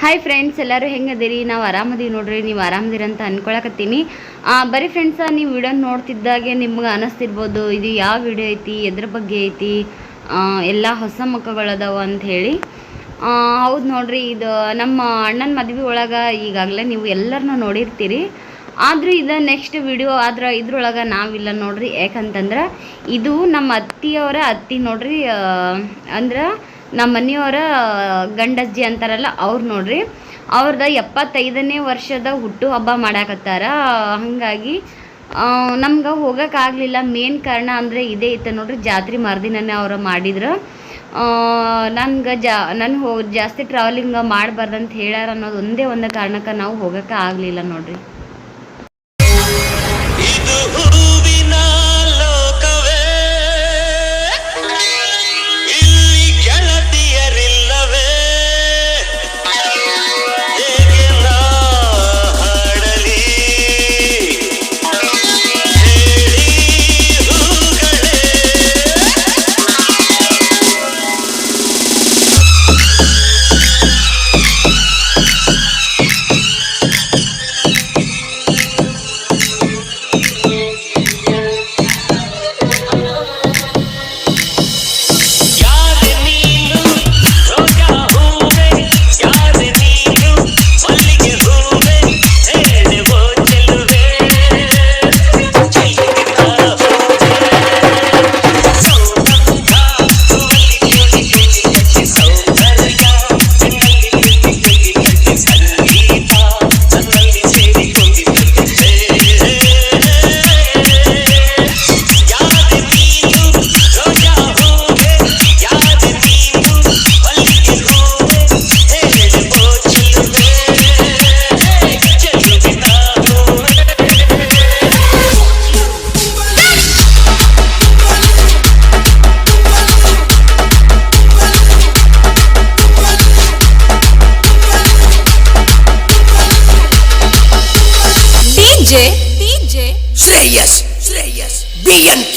Hi friends, ಎಲ್ಲರೂ ಹೆಂಗದಿರಿ? ನಾವು ಆರಾಮದೀವಿ ನೋಡ್ರಿ. ನೀವು ಆರಾಮದಿರಿ ಅಂತ ಅನ್ಕೊಳಕತ್ತೀನಿ. ಬರೀ ಫ್ರೆಂಡ್ಸ, ನೀವು ವಿಡಿಯೋ ನೋಡ್ತಿದ್ದಾಗೆ ನಿಮ್ಗೆ ಅನ್ನಿಸ್ತಿರ್ಬೋದು ಇದು ಯಾವ ವಿಡಿಯೋ ಐತಿ, ಎದ್ರ ಬಗ್ಗೆ ಐತಿ, ಎಲ್ಲ ಹೊಸ ಮುಖಗಳದಾವ ಅಂತ ಹೇಳಿ. ಹೌದು ನೋಡ್ರಿ, ಇದು ನಮ್ಮ ಅಣ್ಣನ ಮದುವೆ ಒಳಗೆ ಈಗಾಗಲೇ ನೀವು ಎಲ್ಲರನ್ನೂ ನೋಡಿರ್ತೀರಿ. ಆದರೂ ಇದು ನೆಕ್ಸ್ಟ್ ವಿಡಿಯೋ ಆದ್ರೆ ಇದ್ರೊಳಗೆ ನಾವಿಲ್ಲ ನೋಡ್ರಿ. ಯಾಕಂತಂದ್ರೆ ಇದು ನಮ್ಮ ಅತ್ತಿಯವರ ಅತ್ತಿ ನೋಡ್ರಿ. ಅಂದ್ರೆ ನಮ್ಮ ಮನೆಯವರ ಗಂಡಜ್ಜಿ ಅಂತಾರಲ್ಲ ಅವ್ರು ನೋಡ್ರಿ. ಅವ್ರದ್ದು 75ನೇ ವರ್ಷದ ಹುಟ್ಟು ಹಬ್ಬ ಮಾಡಾಕತ್ತಾರ. ಹಾಗಾಗಿ ನಮ್ಗೆ ಹೋಗೋಕ್ಕಾಗಲಿಲ್ಲ. ಮೇನ್ ಕಾರಣ ಅಂದರೆ ಇದೇ ಇತ್ತು ನೋಡ್ರಿ, ಜಾತ್ರೆ ಮರುದಿನನೇ ಅವ್ರು ಮಾಡಿದ್ರು. ನನಗೆ ಜಾಸ್ತಿ ಟ್ರಾವೆಲಿಂಗ್ ಮಾಡಬಾರ್ದಂತ ಹೇಳ್ಯಾರ ಅನ್ನೋದು ಒಂದೇ ಒಂದು ಕಾರಣಕ್ಕೆ ನಾವು ಹೋಗೋಕ್ಕೆ ಆಗಲಿಲ್ಲ ನೋಡ್ರಿ. ಶ್ರೇಯಸ್ BNK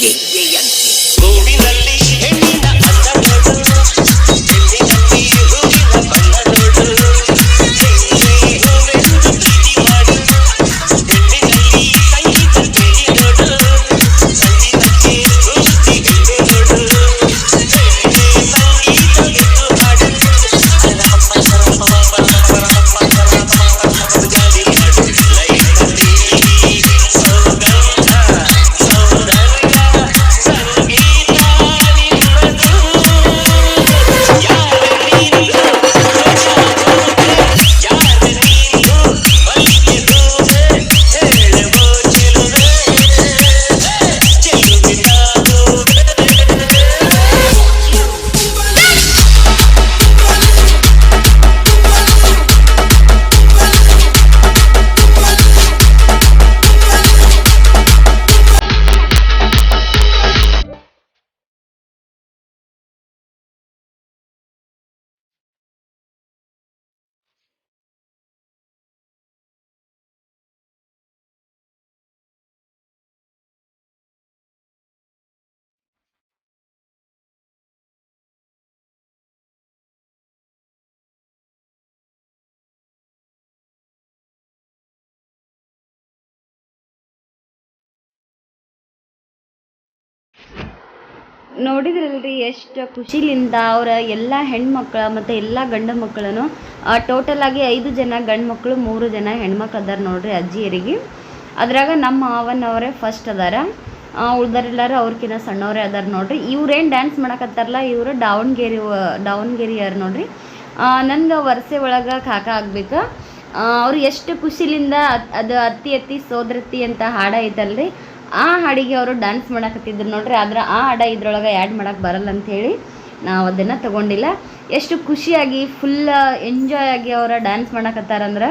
ನೋಡಿದ್ರಲ್ರಿ ಎಷ್ಟು ಖುಷಿಲಿಂದ ಅವರ ಎಲ್ಲ ಹೆಣ್ಮಕ್ಳು ಮತ್ತು ಎಲ್ಲ ಗಂಡು ಮಕ್ಕಳನ್ನು ಟೋಟಲ್ ಆಗಿ 5 ಜನ ಗಂಡು ಮಕ್ಕಳು 3 ಜನ ಹೆಣ್ಮಕ್ಳು ಅದಾರ ನೋಡ್ರಿ ಅಜ್ಜಿಯರಿಗೆ. ಅದ್ರಾಗ ನಮ್ಮ ಮಾವನವರೇ ಫಸ್ಟ್ ಅದಾರ, ಉಳ್ದರೆಲ್ಲರೂ ಅವ್ರಕಿನ್ನ ಸಣ್ಣವರೇ ಅದಾರ ನೋಡ್ರಿ. ಇವ್ರೇನು ಡ್ಯಾನ್ಸ್ ಮಾಡಕತ್ತಾರಲ್ಲ ಇವರು ದಾವಣಗೆರೆಯವ್ರು ನೋಡ್ರಿ. ನನ್ಗೆ ವರ್ಷೆ ಒಳಗೆ ಕಾಕ ಆಗ್ಬೇಕು. ಅವ್ರು ಎಷ್ಟು ಖುಷಿಲಿಂದ ಅದು ಅತ್ತಿ ಸೋದರತ್ತಿ ಅಂತ ಹಾಡ ಐತಲ್ರಿ, ಆ ಹಾಡಿಗೆ ಅವರು ಡ್ಯಾನ್ಸ್ ಮಾಡಕತ್ತಿದ್ರು ನೋಡ್ರಿ. ಆದ್ರೆ ಆ ಹಾಡ ಇದ್ರೊಳಗೆ ಆ್ಯಡ್ ಮಾಡೋಕ್ಕೆ ಬರಲ್ಲ ಅಂಥೇಳಿ ನಾವು ಅದನ್ನು ತೊಗೊಂಡಿಲ್ಲ. ಎಷ್ಟು ಖುಷಿಯಾಗಿ ಫುಲ್ ಎಂಜಾಯ್ ಆಗಿ ಅವರ ಡ್ಯಾನ್ಸ್ ಮಾಡಕತ್ತಾರಂದ್ರೆ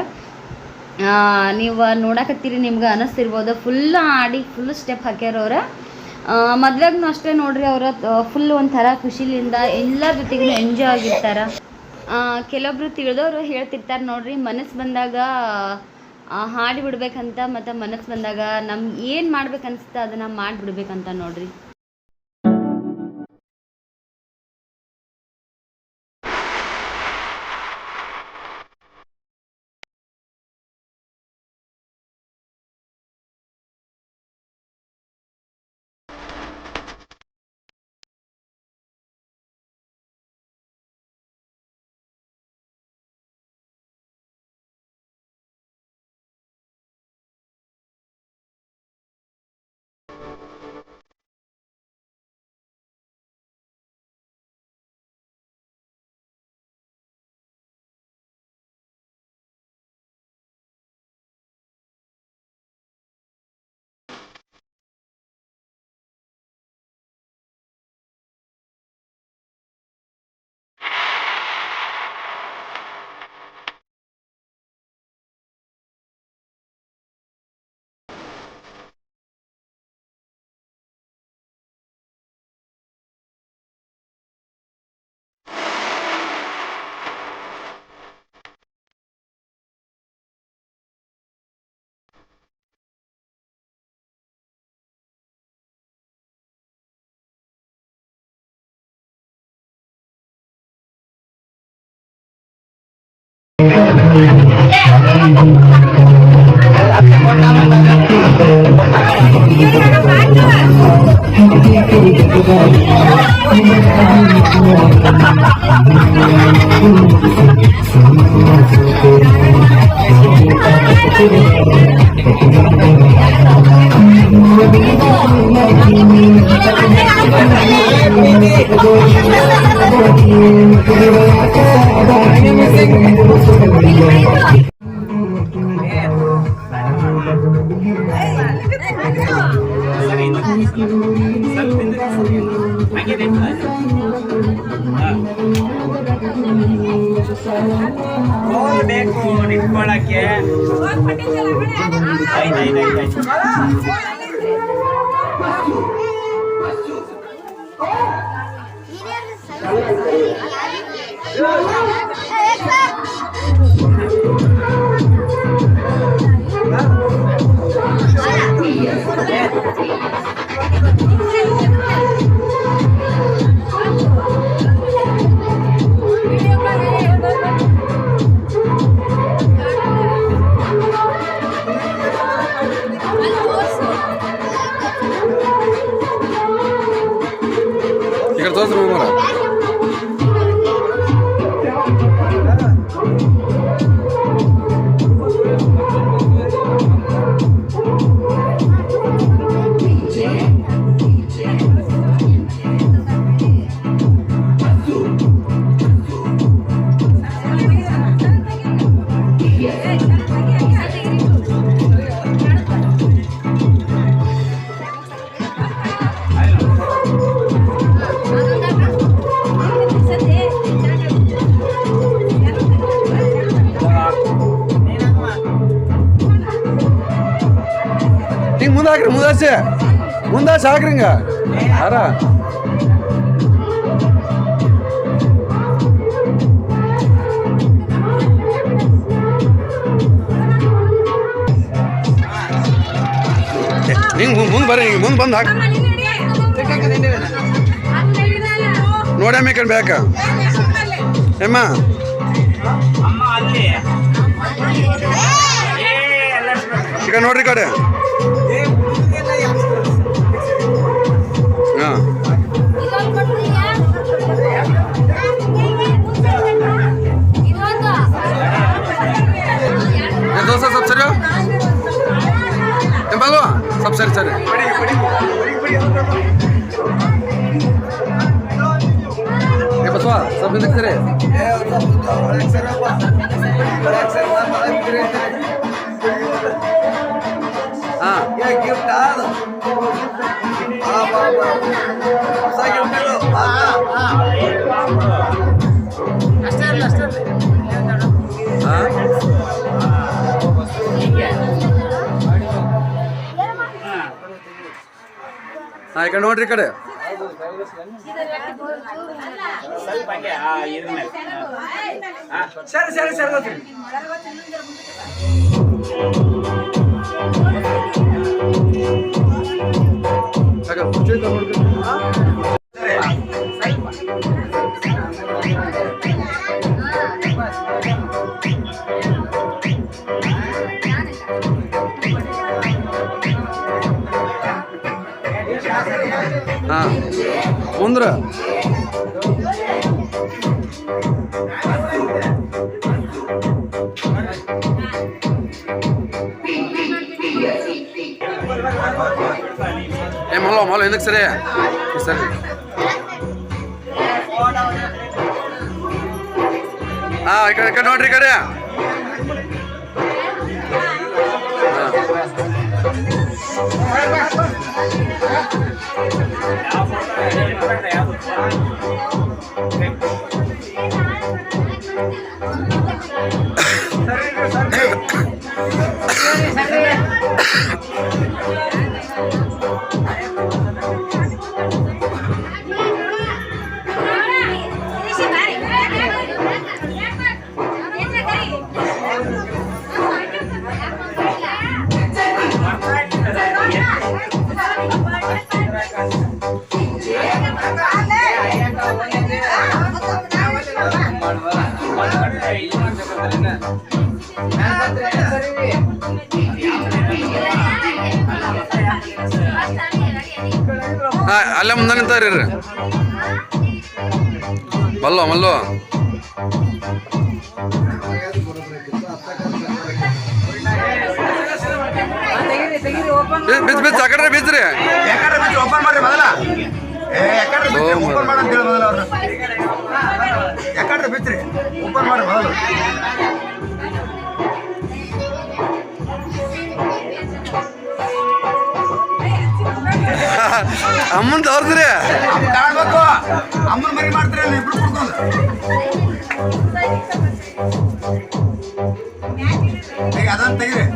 ನೀವು ನೋಡಕತ್ತೀರಿ, ನಿಮ್ಗೆ ಅನ್ನಿಸ್ತಿರ್ಬೋದು. ಫುಲ್ ಹಾಡಿ ಫುಲ್ ಸ್ಟೆಪ್ ಹಾಕ್ಯಾರವ್ರ. ಮದ್ವೆಗೂ ಅಷ್ಟೇ ನೋಡ್ರಿ, ಅವರ ಫುಲ್ ಒಂಥರ ಖುಷಿಲಿಂದ ಎಲ್ಲರ ಜೊತೆಗೂ ಎಂಜಾಯ್ ಆಗಿರ್ತಾರೆ. ಕೆಲವೊಬ್ರು ತಿಳಿದವರು ಹೇಳ್ತಿರ್ತಾರೆ ನೋಡ್ರಿ, ಮನಸ್ಸು ಬಂದಾಗ ಹಾಡಿ ಬಿಡ್ಬೇಕಂತ, ಮತ್ತು ಮನಸ್ಸು ಬಂದಾಗ ನಮ್ಗೆ ಏನು ಮಾಡ್ಬೇಕನ್ಸುತ್ತೆ ಅದನ್ನು ಮಾಡಿಬಿಡ್ಬೇಕಂತ ನೋಡ್ರಿ. ಬೇಕು ನಿಂತ್ಕೊಳ್ಳಕ್ಕೆ ఇక్కడ తోసరు మర ಹಿಂಗೆ ಮುಂದೆ ಹಾಕ್ರಿ ಮುಂದೆ ಹಾಕ್ರಿ ಹಿಂಗ ಯಾರ ಹಿಂಗೆ ಮುಂದೆ ಬರ್ರಿ ಹಿಂಗೆ ಮುಂದೆ ಬಂದು ಹಾಕಿ ನೋಡಮ್ಮ ಈ ಕಡೆ ಬೇಕ ಏಮ್ಮ ಈಗ ನೋಡ್ರಿ ಕಡೆ ಹಾಂ ದೋಸೆ ಸ್ವಲ್ಪ ಸರಿ ಬಾಗು ಸ್ವಲ್ಪ ಸರಿ ಸರಿ ಬಸವ ಸ್ವಲ್ಪ ಇದಕ್ಕೆ ಸರಿ ಹಾಂ ಹಾಂ ಈ ಕಡೆ ನೋಡ್ರಿ ಈ ಕಡೆ ಸರಿ ಸರಿ ಸರಿ ಹಾಂ ಮುಂದ್ರ ಮೊಲ ಹಿಂದಕ್ಕೆ ಸರಿ ಸರಿ ಹಾಂ ಈ ಕಡೆ ನೋಡ್ರಿ ಈ ಕಡೆ ಮಾಡುವ ಅಲ್ಲೇ ಮುಂದೆ ನಿಂತಾರ್ರಿ ಮಲ್ಲು ಮಲ್ಲು ಬಿಚ್ ಬಿಚ್ ಆ ಕಡೆ ಬೀಚ್ರಿ ಓಪನ್ ಮಾಡ್ರಿ ಮೊದಲ ಓಪನ್ ಮಾಡಂತೇಳಿ ಮೊದಲ ಅವ್ರನ್ನ ಯಾಕಂದ್ರೆ ಬಿಚ್ರಿ ಓಪನ್ ಮಾಡ್ರಿ ಮೊದಲು ಅಮ್ಮನ್ ತೋರ್ಸ್ರಿ ಕಾಣ್ಬೇಕು ಅಮ್ಮನ ಮರಿ ಮಾಡ್ತೀರಿ ಅಲ್ಲಿ ಇಬ್ರು ಕುಡ್ಕೊಂಡು ಈಗ ಅದನ್ನ ತೆಗಿರಿ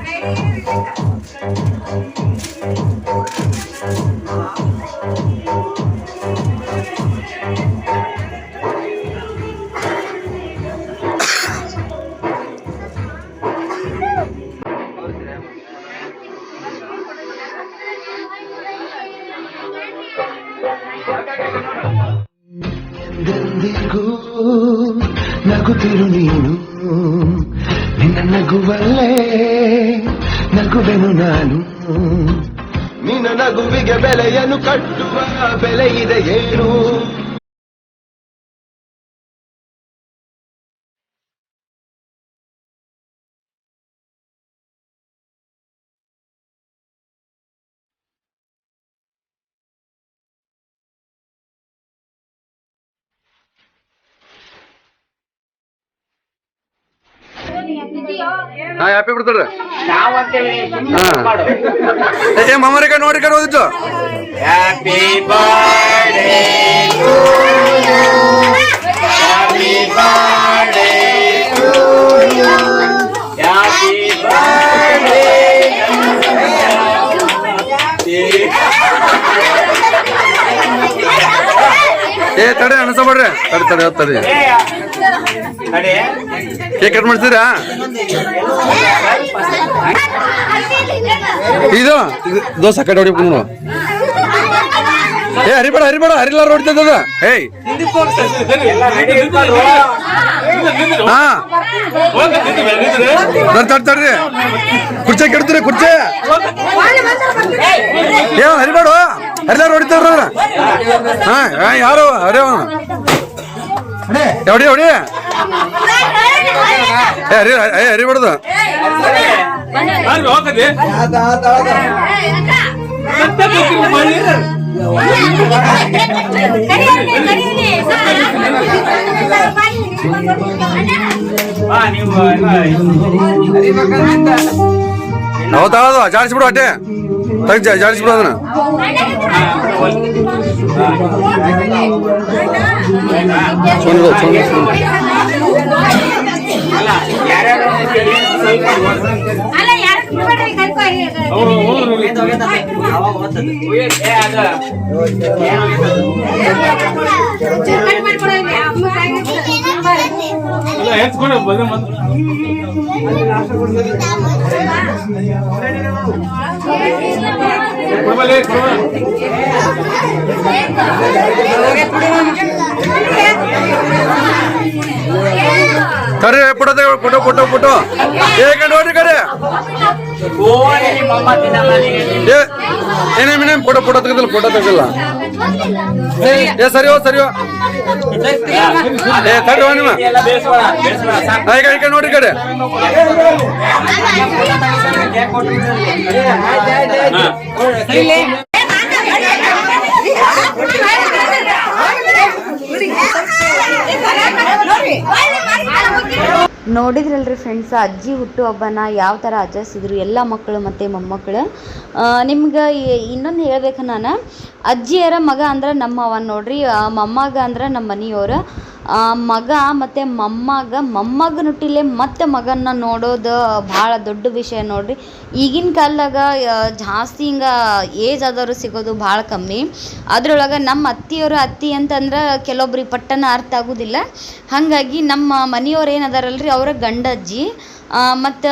ಎಂದೆಂದಿಗೂ ನಗುತ್ತಿರು ನೀನು ನಿನ್ನ ನಗುವಲ್ಲೇ ನಗುವೆನು ನಾನು ನಿನ್ನ ನಗುವಿಗೆ ಬೆಲೆಯನ್ನು ಕಟ್ಟುವ ಬೆಲೆ ಇದೆ ಏನು ಹಾ ಹ್ಯಾಪಿ ಬಿಡ್ತಾರ್ರಿ ಏ ಮಾಮರ ಕಡೆ ನೋಡಿ ಕಡೆ ಹೋದಿತ್ತು happy birthday to you happy birthday to you happy birthday ಏ ತಡೆ ಅನ್ಸಬೇಡ್ರಿ ತಡಿ ತಡಿ ತಡಿ ಕೇಕ್ ಕಟ್ ಮಾಡ್ತೀರಾ ಇದು ದೋಸೆ ಕಡೆ ಹೊಡಿಕೊಂಡು ಏ ಹರಿಬೇಡ ಹರಿಲಾರ ಹೊಡಿತದ ಏಯ್ ಹಾ ತಡ್ರಿ ಕುರ್ಚೆ ಕೆಡ್ತೀರಿ ಕುರ್ಚೆ ಏ ಹರಿಬೇಡ ಹರಿಲಾರ ಹೊಡಿತಾರ ಹಾ ಯಾರು ಹರಿಯವ ಹೊಡಿ ಹೊಡಿ ಹರಿಬಾರ್ದು ನಾವು ತಗೊಳ್ಳೋದು ಜಾಡಿಸ್ಬಿಡು ಅಟ್ಟೆ ತೆಗ್ದು ಜಾಡಿಸ್ಬಿಡು ಅದನ್ನ ಕರೆ ಫೋಟೋ ಏ ನೋಡ್ರಿ ಕರೆ ಏನೇ ಫೋಟೋ ತೆಗೆದಿಲ್ಲ ಏ ಸರಿಯೋ ಏ ತಡಿ ನಿಮ್ಮ ನೋಡ್ರಿ ಕಡೆ ನೋಡಿದ್ರಲ್ರಿ ಫ್ರೆಂಡ್ಸ್, ಅಜ್ಜಿ ಹುಟ್ಟುಹಬ್ಬನ ಯಾವ ಥರ ಆಚರಿಸಿದ್ರು ಎಲ್ಲ ಮಕ್ಕಳು ಮತ್ತು ಮೊಮ್ಮಕ್ಕಳು. ನಿಮ್ಗೆ ಇನ್ನೊಂದು ಹೇಳ್ಬೇಕು, ನಾನು ಅಜ್ಜಿಯರ ಮಗ ಅಂದ್ರೆ ನಮ್ಮವ ನೋಡ್ರಿ, ಮೊಮ್ಮಗ ಅಂದ್ರೆ ನಮ್ಮ ಮನೆಯವ್ರು. ಮಗ ಮತ್ತು ಮೊಮ್ಮಗನುಟ್ಟಿಲೆ ಮತ್ತು ಮಗನ್ನ ನೋಡೋದು ಭಾಳ ದೊಡ್ಡ ವಿಷಯ ನೋಡ್ರಿ. ಈಗಿನ ಕಾಲದಾಗ ಜಾಸ್ತಿ ಹಿಂಗೆ ಏಜ್ ಆದವರು ಸಿಗೋದು ಭಾಳ ಕಮ್ಮಿ. ಅದ್ರೊಳಗೆ ನಮ್ಮ ಅತ್ತಿ ಅಂತಂದ್ರೆ ಕೆಲವೊಬ್ರಿಗೆ ಪಟ್ಟನ ಅರ್ಥ ಆಗೋದಿಲ್ಲ. ಹಾಗಾಗಿ ನಮ್ಮ ಮನೆಯವ್ರು ಏನದಾರಲ್ರಿ ಅವರ ಗಂಡಜ್ಜಿ ಮತ್ತು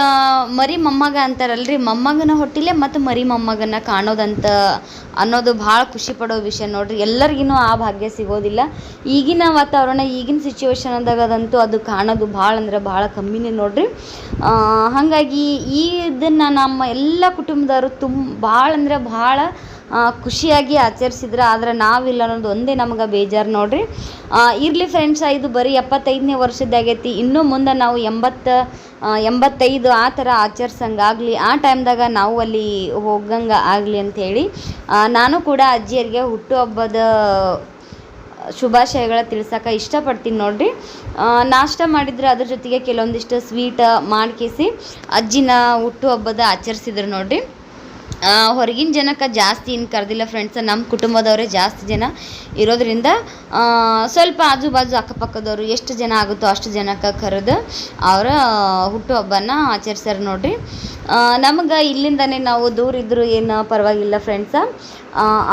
ಮರಿ ಮೊಮ್ಮಗ ಅಂತಾರಲ್ರಿ, ಮೊಮ್ಮಗನ ಹೊಟ್ಟಿಲೆ ಮತ್ತು ಮರಿ ಮೊಮ್ಮಗನ ಕಾಣೋದಂತ ಅನ್ನೋದು ಭಾಳ ಖುಷಿ ಪಡೋ ವಿಷಯ ನೋಡ್ರಿ. ಎಲ್ಲರಿಗೂ ಆ ಭಾಗ್ಯ ಸಿಗೋದಿಲ್ಲ. ಈಗಿನ ವಾತಾವರಣ, ಈಗಿನ ಸಿಚುವೇಶನ್ದಾಗದಂತೂ ಅದು ಕಾಣೋದು ಭಾಳ ಅಂದ್ರೆ ಭಾಳ ಕಮ್ಮಿನೇ ನೋಡ್ರಿ. ಹಾಗಾಗಿ ಇದನ್ನು ನಮ್ಮ ಎಲ್ಲ ಕುಟುಂಬದವರು ಭಾಳ ಅಂದ್ರೆ ಭಾಳ ಖುಷಿಯಾಗಿ ಆಚರಿಸಿದ್ರೆ. ಆದರೆ ನಾವಿಲ್ಲ ಅನ್ನೋದು ಒಂದೇ ನಮ್ಗೆ ಬೇಜಾರು ನೋಡ್ರಿ. ಇರಲಿ ಫ್ರೆಂಡ್ಸ, ಇದು ಬರೀ 75ನೇ ವರ್ಷದ್ದಾಗೈತಿ. ಇನ್ನೂ ಮುಂದೆ ನಾವು 85 ಆ ಥರ ಆಚರಿಸಂಗಾಗಲಿ, ಆ ಟೈಮ್ದಾಗ ನಾವು ಅಲ್ಲಿ ಹೋಗಂಗೆ ಆಗಲಿ ಅಂಥೇಳಿ ನಾನು ಕೂಡ ಅಜ್ಜಿಯರಿಗೆ ಹುಟ್ಟುಹಬ್ಬದ ಶುಭಾಶಯಗಳ ತಿಳ್ಸೋಕೆ ಇಷ್ಟಪಡ್ತೀನಿ ನೋಡ್ರಿ. ನಾಷ್ಟ ಮಾಡಿದ್ರೆ ಅದ್ರ ಜೊತೆಗೆ ಕೆಲವೊಂದಿಷ್ಟು ಸ್ವೀಟ್ ಮಾಡ್ಕೇಸಿ ಅಜ್ಜಿನ ಹುಟ್ಟುಹಬ್ಬದ ಆಚರಿಸಿದ್ರು ನೋಡ್ರಿ. ಹೊರಗಿನ ಜನಕ್ಕೆ ಜಾಸ್ತಿ ಏನು ಕರೆದಿಲ್ಲ ಫ್ರೆಂಡ್ಸ್, ನಮ್ಮ ಕುಟುಂಬದವರೇ ಜಾಸ್ತಿ ಜನ ಇರೋದ್ರಿಂದ ಸ್ವಲ್ಪ ಆಜು ಬಾಜು ಅಕ್ಕಪಕ್ಕದವರು ಎಷ್ಟು ಜನ ಆಗುತ್ತೋ ಅಷ್ಟು ಜನಕ್ಕೆ ಕರೆದು ಅವರ ಹುಟ್ಟುಹಬ್ಬನ ಆಚರಿಸ್ಯಾರ ನೋಡ್ರಿ. ನಮಗೆ ಇಲ್ಲಿಂದನೇ ನಾವು ದೂರ ಇದ್ದರೂ ಏನು ಪರವಾಗಿಲ್ಲ ಫ್ರೆಂಡ್ಸ.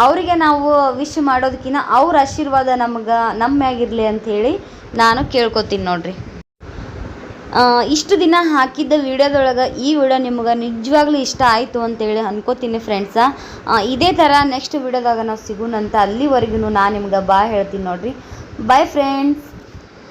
ಅವರಿಗೆ ನಾವು ವಿಶ್ ಮಾಡೋದಕ್ಕಿಂತ ಅವ್ರ ಆಶೀರ್ವಾದ ನಮ್ಮ ಮ್ಯಾಗಿರಲಿ ಅಂಥೇಳಿ ನಾನು ಕೇಳ್ಕೊತೀನಿ ನೋಡ್ರಿ. ಇಷ್ಟು ದಿನ ಹಾಕಿದ್ದ ವಿಡಿಯೋದೊಳಗೆ ಈ ವಿಡಿಯೋ ನಿಮ್ಗೆ ನಿಜವಾಗ್ಲೂ ಇಷ್ಟ ಆಯಿತು ಅಂತೇಳಿ ಅನ್ಕೋತೀನಿ ಫ್ರೆಂಡ್ಸ. ಇದೇ ಥರ ನೆಕ್ಸ್ಟ್ ವಿಡಿಯೋದಾಗ ನಾವು ಸಿಗೋಣಂತ. ಅಲ್ಲಿವರೆಗೂ ನಾನು ನಿಮ್ಗೆ ಬಾಯ್ ಹೇಳ್ತೀನಿ ನೋಡ್ರಿ. Bye friends.